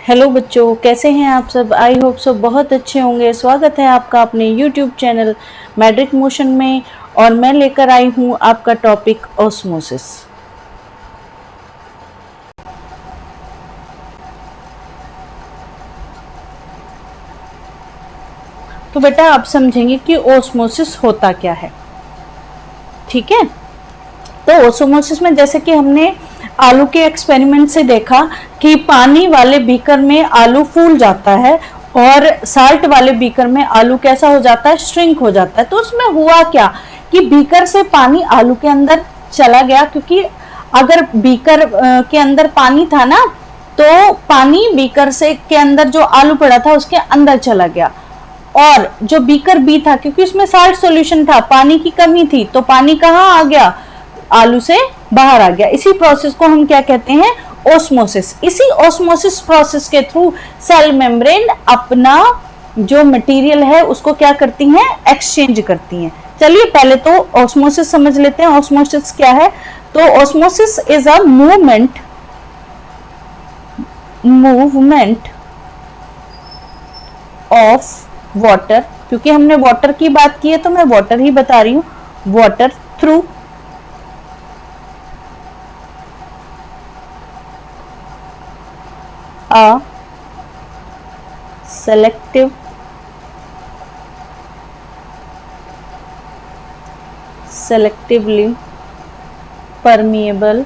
Hello बच्चों, कैसे हैं आप सब। आई होप सब बहुत अच्छे होंगे। स्वागत है आपका अपने यूट्यूब चैनल मैड्रिक मोशन में। और मैं लेकर आई हूं आपका टॉपिक ऑस्मोसिस। तो बेटा आप समझेंगे कि ऑस्मोसिस होता क्या है। ठीक है, तो ऑस्मोसिस में जैसे कि हमने आलू के एक्सपेरिमेंट से देखा कि पानी वाले बीकर में आलू फूल जाता है और साल्ट वाले बीकर में आलू कैसा हो जाता है, श्रिंक हो जाता है। तो उसमें हुआ क्या कि बीकर से पानी आलू के अंदर चला गया, क्योंकि अगर बीकर के अंदर पानी था ना, तो पानी बीकर से के अंदर जो आलू पड़ा था उसके अंदर चला गया। और जो बीकर बी था, क्योंकि उसमें साल्ट सॉल्यूशन था, पानी की कमी थी, तो पानी कहाँ आ गया, आलू से बाहर आ गया। इसी प्रोसेस को हम क्या कहते हैं, ओस्मोसिस। इसी ओस्मोसिस प्रोसेस के थ्रू सेल मेम्ब्रेन अपना जो मटेरियल है उसको क्या करती हैं, एक्सचेंज करती हैं। चलिए पहले तो ओस्मोसिस समझ लेते हैं। ओस्मोसिस क्या है? तो osmosis is a movement of water. क्योंकि हमने वाटर की बात की है तो मैं वाटर ही बता रही हूं। Water through a selectively permeable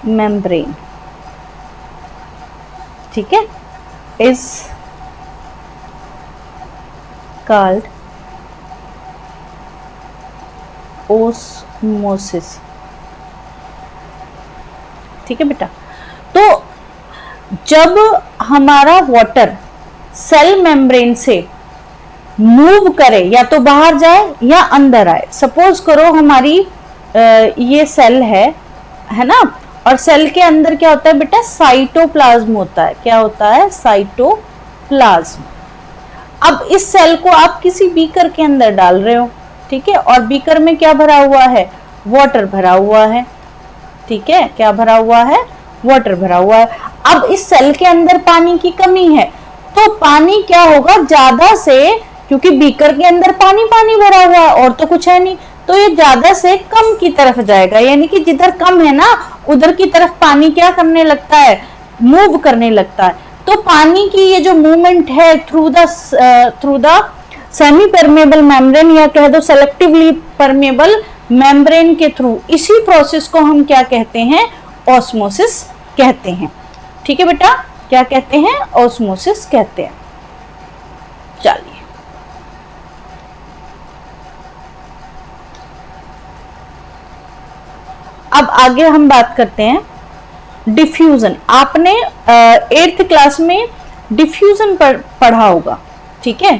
membrane, ठीक है, is called osmosis। ठीक है बेटा। तो जब हमारा वाटर सेल मेम्ब्रेन से मूव करे, या तो बाहर जाए या अंदर आए। सपोज करो हमारी ये सेल है ना, और सेल के अंदर क्या होता है बेटा, साइटोप्लाज्म होता है। क्या होता है? साइटोप्लाज्म। अब इस सेल को आप किसी बीकर के अंदर डाल रहे हो, ठीक है, और बीकर में क्या भरा हुआ है, वाटर भरा हुआ है। ठीक है, क्या भरा हुआ है, वाटर भरा हुआ है। अब इस सेल के अंदर पानी की कमी है, तो पानी क्या होगा, ज्यादा से, क्योंकि बीकर के अंदर पानी पानी भरा हुआ है और तो कुछ है नहीं, तो ये ज्यादा से कम की तरफ जाएगा। यानी कि जिधर कम है ना, उधर की तरफ पानी क्या करने लगता है, मूव करने लगता है। तो पानी की ये जो मूवमेंट है through the semi permeable membrane, या कह दो सेलेक्टिवली परमेबल मेम्ब्रेन के थ्रू, इसी प्रोसेस को हम क्या कहते हैं, ऑस्मोसिस कहते हैं। ठीक है बेटा, क्या कहते हैं, ऑस्मोसिस कहते हैं। चलिए अब आगे हम बात करते हैं डिफ्यूजन। आपने 8th क्लास में डिफ्यूजन पढ़ा होगा, ठीक है।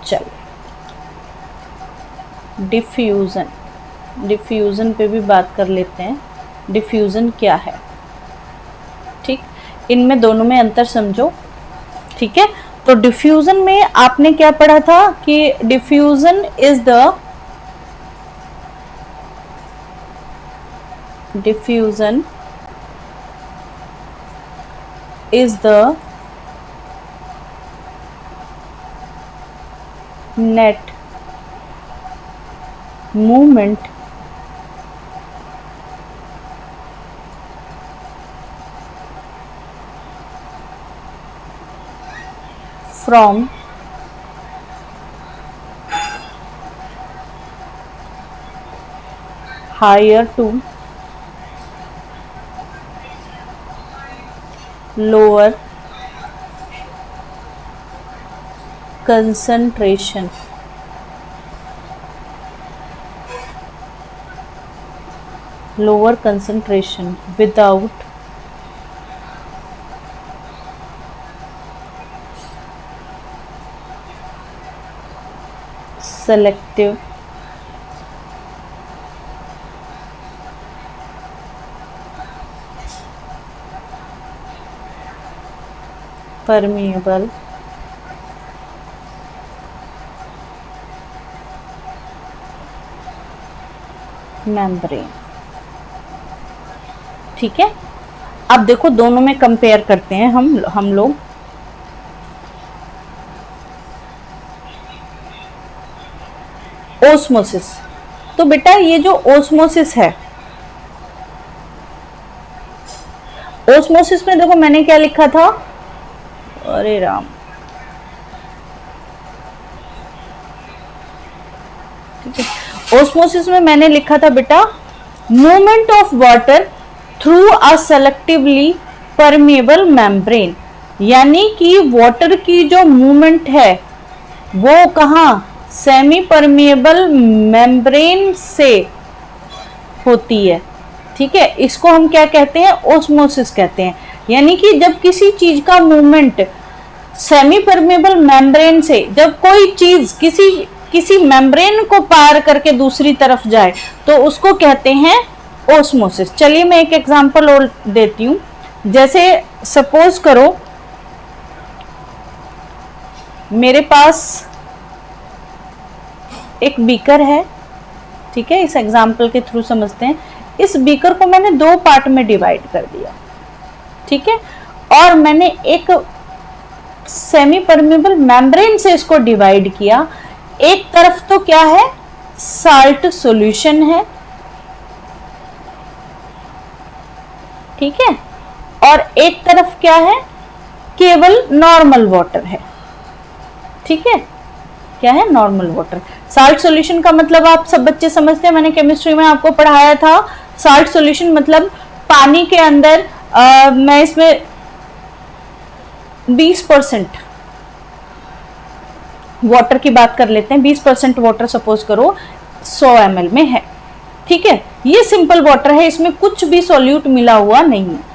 चलिए डिफ्यूजन पे भी बात कर लेते हैं। डिफ्यूजन क्या है, ठीक, इनमें दोनों में अंतर समझो। ठीक है, तो डिफ्यूजन में आपने क्या पढ़ा था कि diffusion is the net movement from higher to lower concentration without selective permeable membrane। ठीक है, अब देखो दोनों में कंपेयर करते हैं हम लोग। ओस्मोसिस, तो बेटा ये जो ओस्मोसिस है, ओस्मोसिस में देखो मैंने क्या लिखा था, अरे राम, ठीक है, ओस्मोसिस में मैंने लिखा था बेटा movement of water through a selectively permeable membrane, यानी कि वाटर की जो मूवमेंट है वो कहाँ, सेमी परमेबल मेम्ब्रेन से होती है। ठीक है, इसको हम क्या कहते हैं, ओस्मोसिस कहते हैं। यानी कि जब किसी चीज का मूवमेंट सेमी परमेबल मेम्ब्रेन से, जब कोई चीज किसी मेम्ब्रेन को पार करके दूसरी तरफ जाए तो उसको कहते हैं ओस्मोसिस। चलिए मैं एक एग्जांपल और देती हूं। जैसे सपोज करो मेरे पास एक बीकर है, ठीक है, इस एग्जांपल के थ्रू समझते हैं। इस बीकर को मैंने दो पार्ट में डिवाइड कर दिया, ठीक है, और मैंने एक सेमी परमेबल मेम्ब्रेन से इसको डिवाइड किया। एक तरफ तो क्या है, साल्ट सॉल्यूशन है, ठीक है, और एक तरफ क्या है, केवल नॉर्मल वाटर है। ठीक है, क्या है, नॉर्मल वाटर। साल्ट सॉल्यूशन का मतलब आप सब बच्चे समझते हैं, मैंने केमिस्ट्री में आपको पढ़ाया था। साल्ट सॉल्यूशन मतलब पानी के अंदर मैं इसमें 20% वाटर की बात कर लेते हैं। 20% वाटर सपोज करो 100 ml में है, ठीक है, ये सिंपल वाटर है, इसमें कुछ भी सॉल्यूट मिला हुआ नहीं है।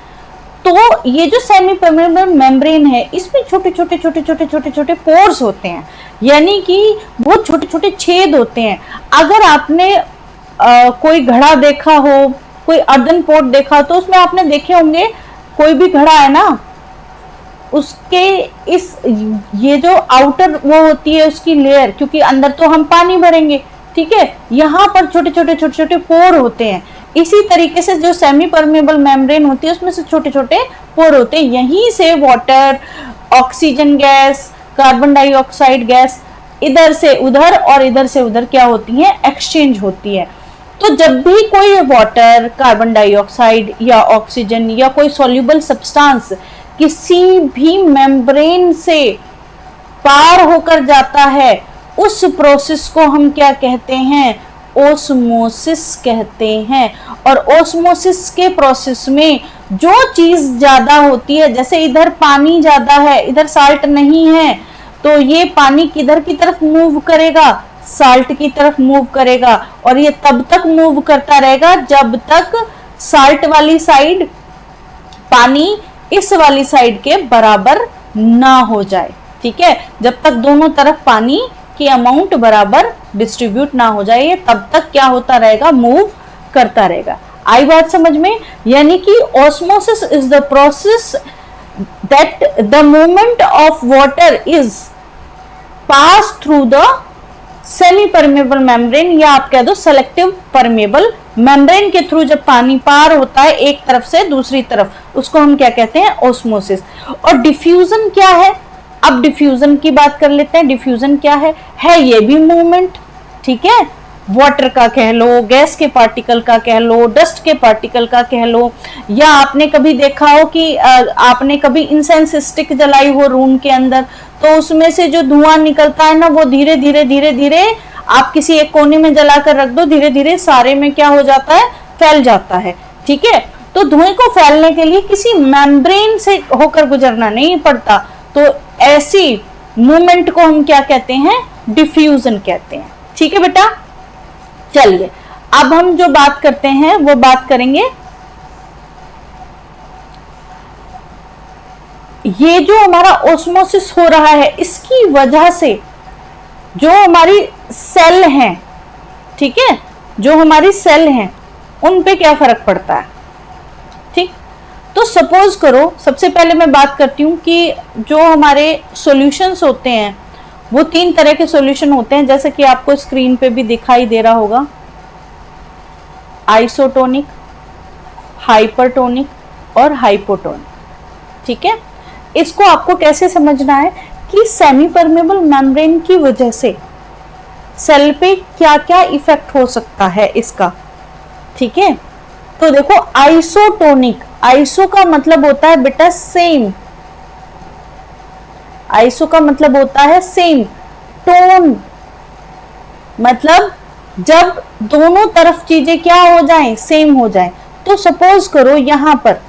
तो ये जो सेमी परमेबल मेम्ब्रेन है, इसमें छोटे छोटे छोटे छोटे छोटे छोटे पोर्स होते हैं, यानी कि बहुत छोटे छोटे छेद होते हैं। अगर आपने कोई घड़ा देखा हो, कोई अर्दन पॉट देखा हो, तो उसमें आपने देखे होंगे कोई भी घड़ा है ना, उसके ये जो आउटर वो होती है उसकी लेयर, क्योंकि अंदर तो हम पानी भरेंगे, ठीक है, यहाँ पर छोटे छोटे छोटे छोटे पोर होते हैं। इसी तरीके से जो सेमी परमेबल मेम्ब्रेन होती है उसमें से छोटे छोटे पोर होते हैं, यहीं से water, oxygen gas, carbon dioxide gas इधर से उधर और इधर से उधर क्या होती है, एक्सचेंज होती है। तो जब भी कोई वाटर, कार्बन डाइऑक्साइड या ऑक्सीजन या कोई सॉल्युबल सब्सटेंस किसी भी मेम्ब्रेन से पार होकर जाता है, उस प्रोसेस को हम क्या कहते हैं, ओस्मोसिस कहते हैं। और ओस्मोसिस के प्रोसेस में जो चीज ज्यादा होती है, जैसे इधर पानी ज्यादा है, इधर साल्ट नहीं है, तो ये पानी किधर की तरफ मूव करेगा, साल्ट की तरफ मूव करेगा। और ये तब तक मूव करता रहेगा जब तक साल्ट वाली साइड पानी इस वाली साइड के बराबर ना हो जाए, ठीक है, जब तक दोनों तरफ पानी की अमाउंट बराबर डिस्ट्रीब्यूट ना हो जाए, ये तब तक क्या होता रहेगा, मूव करता रहेगा। आई बात समझ में? यानी कि osmosis is the process that the movement of water is pass through the semi permeable membrane, या आप कह दो सेलेक्टिव परमेबल मेम्ब्रेन के थ्रू जब पानी पार होता है एक तरफ से दूसरी तरफ, उसको हम क्या कहते हैं, ओस्मोसिस। और डिफ्यूजन क्या है, अब डिफ्यूजन की बात कर लेते हैं। डिफ्यूजन क्या है ये भी मूवमेंट, ठीक है, वाटर का कह लो, गैस के पार्टिकल का कह लो, डस्ट के पार्टिकल का कह लो, या आपने कभी देखा हो कि आपने कभी इंसेंस स्टिक जलाई हो रूम के अंदर, तो उसमें से जो धुआं निकलता है ना, वो धीरे धीरे धीरे धीरे आप किसी एक कोने में जलाकर रख दो, धीरे धीरे सारे में क्या हो जाता है, फैल जाता है, ठीक है। तो धुएं को फैलने के लिए किसी मेम्ब्रेन से होकर गुजरना नहीं पड़ता, तो ऐसी मूवमेंट को हम क्या कहते हैं, डिफ्यूजन कहते हैं, ठीक है बेटा। चलिए अब हम जो बात करते हैं वो बात करेंगे, ये जो हमारा ओस्मोसिस हो रहा है इसकी वजह से जो हमारी सेल हैं, ठीक है, जो हमारी सेल हैं उन पे क्या फर्क पड़ता है, ठीक। तो सपोज करो, सबसे पहले मैं बात करती हूँ कि जो हमारे सॉल्यूशंस होते हैं वो 3 तरह के सॉल्यूशन होते हैं, जैसे कि आपको स्क्रीन पे भी दिखाई दे रहा होगा, आइसोटोनिक, हाइपरटोनिक और हाइपोटोनिक। ठीक है, इसको आपको कैसे समझना है कि सेमी परमेबल मेम्ब्रेन की वजह से सेल पे क्या क्या इफेक्ट हो सकता है इसका। ठीक है, तो देखो आइसोटोनिक, आइसो का मतलब होता है बेटा सेम, आइसो का मतलब होता है सेम, टोन मतलब जब दोनों तरफ चीजें क्या हो जाएं, सेम हो जाएं। तो सपोज करो यहां पर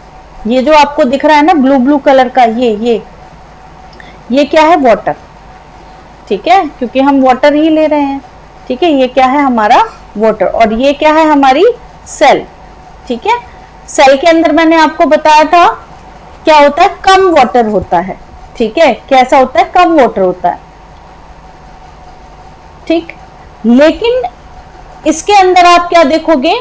ये जो आपको दिख रहा है ना ब्लू ब्लू कलर का, ये क्या है, वाटर। ठीक है, क्योंकि हम वाटर ही ले रहे हैं। ठीक है, ये क्या है हमारा वाटर, और ये क्या है हमारी सेल। ठीक है, सेल के अंदर मैंने आपको बताया था क्या होता है, कम वाटर होता है। ठीक है, कैसा होता है, कम वाटर होता है। ठीक, लेकिन इसके अंदर आप क्या देखोगे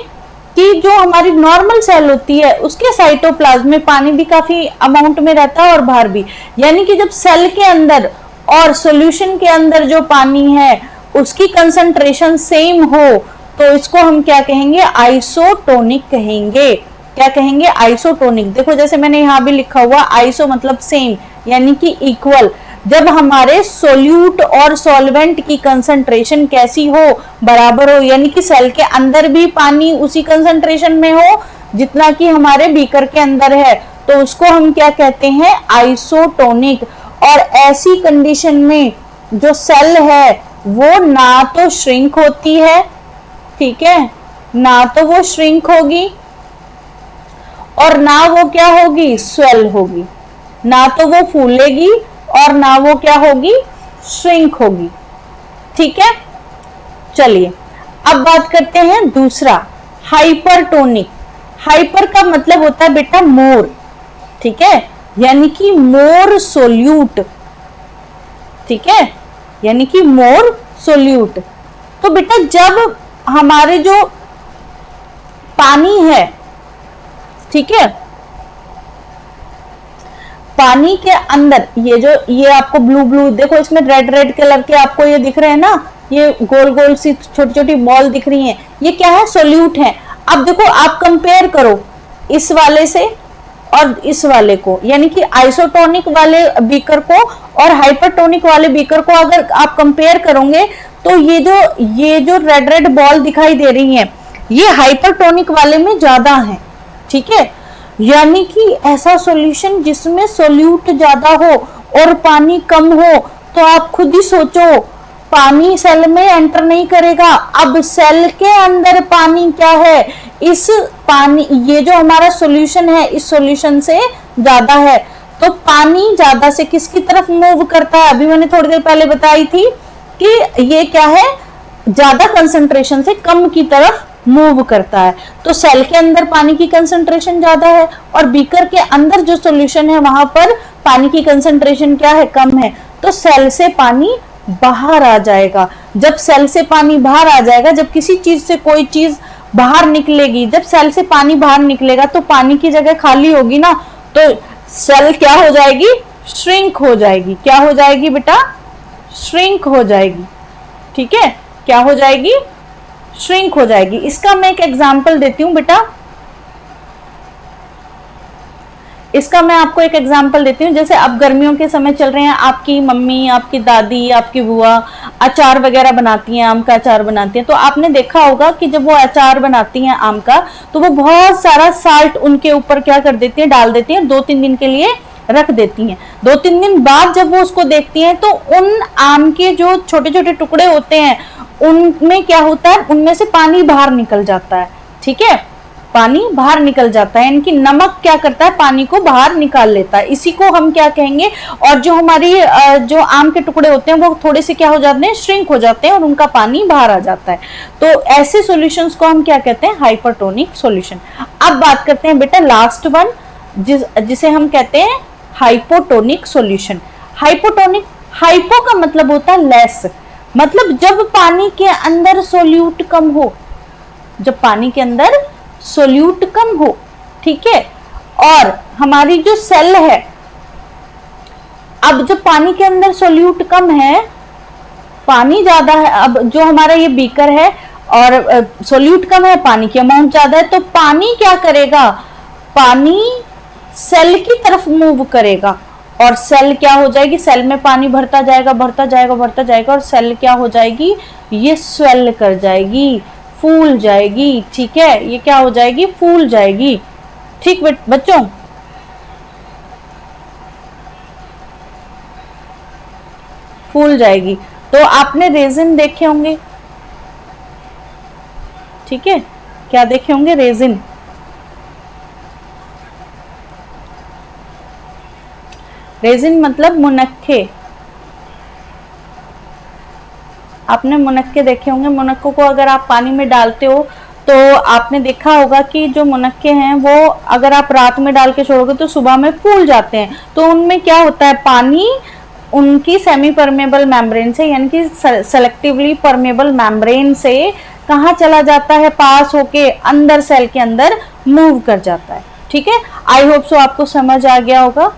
कि जो हमारी नॉर्मल सेल होती है उसके साइटोप्लाज्म में पानी भी काफी अमाउंट में रहता है और बाहर भी, यानी कि जब सेल के अंदर और सॉल्यूशन के अंदर जो पानी है उसकी कंसंट्रेशन सेम हो तो इसको हम क्या कहेंगे, आइसोटोनिक कहेंगे। क्या कहेंगे, आइसोटोनिक। देखो जैसे मैंने यहां भी लिखा हुआ, आइसो मतलब सेम यानी कि इक्वल। जब हमारे सोल्यूट और सॉल्वेंट की कंसंट्रेशन कैसी हो, बराबर हो, यानी कि सेल के अंदर भी पानी उसी कंसंट्रेशन में हो जितना कि हमारे बीकर के अंदर है, तो उसको हम क्या कहते हैं, आइसोटोनिक। और ऐसी कंडीशन में जो सेल है वो ना तो श्रिंक होती है, ठीक है, ना तो वो श्रिंक होगी और ना वो क्या होगी, स्वेल होगी। ना तो वो फूलेगी और ना वो क्या होगी, श्रिंक होगी। ठीक है, चलिए अब बात करते हैं दूसरा, हाइपरटोनिक। हाइपर का मतलब होता है बेटा मोर, ठीक है, यानी कि मोर सोल्यूट। ठीक है, यानी कि मोर सोल्यूट। तो बेटा जब हमारे जो पानी है, ठीक है, पानी के अंदर ये आपको ब्लू ब्लू देखो, इसमें रेड रेड कलर के आपको ये दिख रहे हैं ना, ये गोल गोल सी छोटी छोटी बॉल दिख रही हैं, ये क्या है, सोल्यूट है। अब देखो आप कंपेयर करो इस वाले से और इस वाले को, यानी कि आइसोटोनिक वाले बीकर को और हाइपरटोनिक वाले बीकर को अगर आप कंपेयर करोगे तो ये जो रेड रेड बॉल दिखाई दे रही है ये हाइपरटोनिक वाले में ज्यादा है। ठीक है, यानी कि ऐसा सॉल्यूशन जिसमें सोल्यूट ज्यादा हो और पानी कम हो, तो आप खुद ही सोचो पानी सेल में एंटर नहीं करेगा। अब सेल के अंदर पानी क्या है, इस पानी, ये जो हमारा सॉल्यूशन है इस सॉल्यूशन से ज्यादा है, तो पानी ज्यादा से किसकी तरफ मूव करता है, अभी मैंने थोड़ी देर पहले बताई थी कि ये क्या है, ज्यादा कंसंट्रेशन से कम की तरफ मूव करता है। तो सेल के अंदर पानी की कंसंट्रेशन ज्यादा है और बीकर के अंदर जो सॉल्यूशन है वहां पर पानी की कंसंट्रेशन क्या है, कम है, तो सेल से पानी बाहर आ जाएगा। जब सेल से पानी बाहर आ जाएगा, जब किसी चीज से कोई चीज बाहर निकलेगी, जब सेल से पानी बाहर निकलेगा तो पानी की जगह खाली होगी ना, तो सेल क्या हो जाएगी, श्रिंक हो जाएगी। क्या हो जाएगी बेटा, श्रिंक हो जाएगी। ठीक है, क्या हो जाएगी, श्रिंक हो जाएगी। इसका मैं एक एग्जांपल देती हूं बेटा, इसका मैं आपको एक एग्जांपल देती हूँ। जैसे अब गर्मियों के समय चल रहे हैं, आपकी मम्मी, आपकी दादी, आपकी बुआ अचार वगैरह बनाती हैं, आम का अचार बनाती हैं, तो आपने देखा होगा कि जब वो अचार बनाती हैं आम का, तो वो बहुत सारा साल्ट उनके ऊपर क्या कर देती है, डाल देती है, 2-3 दिन के लिए रख देती हैं। 2-3 दिन बाद जब वो उसको देखती हैं तो उन आम के जो छोटे छोटे टुकड़े होते हैं उनमें क्या होता है, उनमें से पानी बाहर निकल जाता है। ठीक है, पानी बाहर निकल जाता है, यानी कि नमक क्या करता है, पानी को बाहर निकाल लेता है। इसी को हम क्या कहेंगे, और जो हमारी जो आम के टुकड़े होते हैं वो थोड़े से क्या हो जाते हैं, श्रिंक हो जाते हैं और उनका पानी बाहर आ जाता है। तो ऐसे सॉल्यूशंस को हम क्या कहते हैं, हाइपरटोनिक सॉल्यूशन। अब बात करते हैं बेटा लास्ट वन, जिसे हम कहते हैं हाइपोटोनिक सॉल्यूशन। हाइपोटोनिक, हाइपो का मतलब होता है लेस, मतलब जब पानी के अंदर सोल्यूट कम हो, जब पानी के अंदर सोल्यूट कम हो, ठीक है, और हमारी जो सेल है, अब जब पानी के अंदर सोल्यूट कम है, पानी ज्यादा है, अब जो हमारा ये बीकर है और सोल्यूट कम है, पानी की अमाउंट ज्यादा है, तो पानी क्या करेगा, पानी सेल की तरफ मूव करेगा और सेल क्या हो जाएगी, सेल में पानी भरता जाएगा भरता जाएगा भरता जाएगा और सेल क्या हो जाएगी, ये स्वेल कर जाएगी, फूल जाएगी। ठीक है, ये क्या हो जाएगी, फूल जाएगी। ठीक बच्चों, फूल जाएगी। तो आपने रेजिन देखे होंगे, ठीक है, क्या देखे होंगे, रेजिन। रेजिन मतलब मुनक्के, आपने मुनक्के देखे होंगे। मुनक्कों को अगर आप पानी में डालते हो तो आपने देखा होगा कि जो मुनक्के हैं वो अगर आप रात में डाल के छोड़ोगे तो सुबह में फूल जाते हैं। तो उनमें क्या होता है, पानी उनकी सेमी परमेबल मेम्ब्रेन से, यानी कि सेलेक्टिवली परमेबल मेम्ब्रेन से कहाँ चला जाता है, पास होके अंदर सेल के अंदर मूव कर जाता है। ठीक है, आई होप सो आपको समझ आ गया होगा।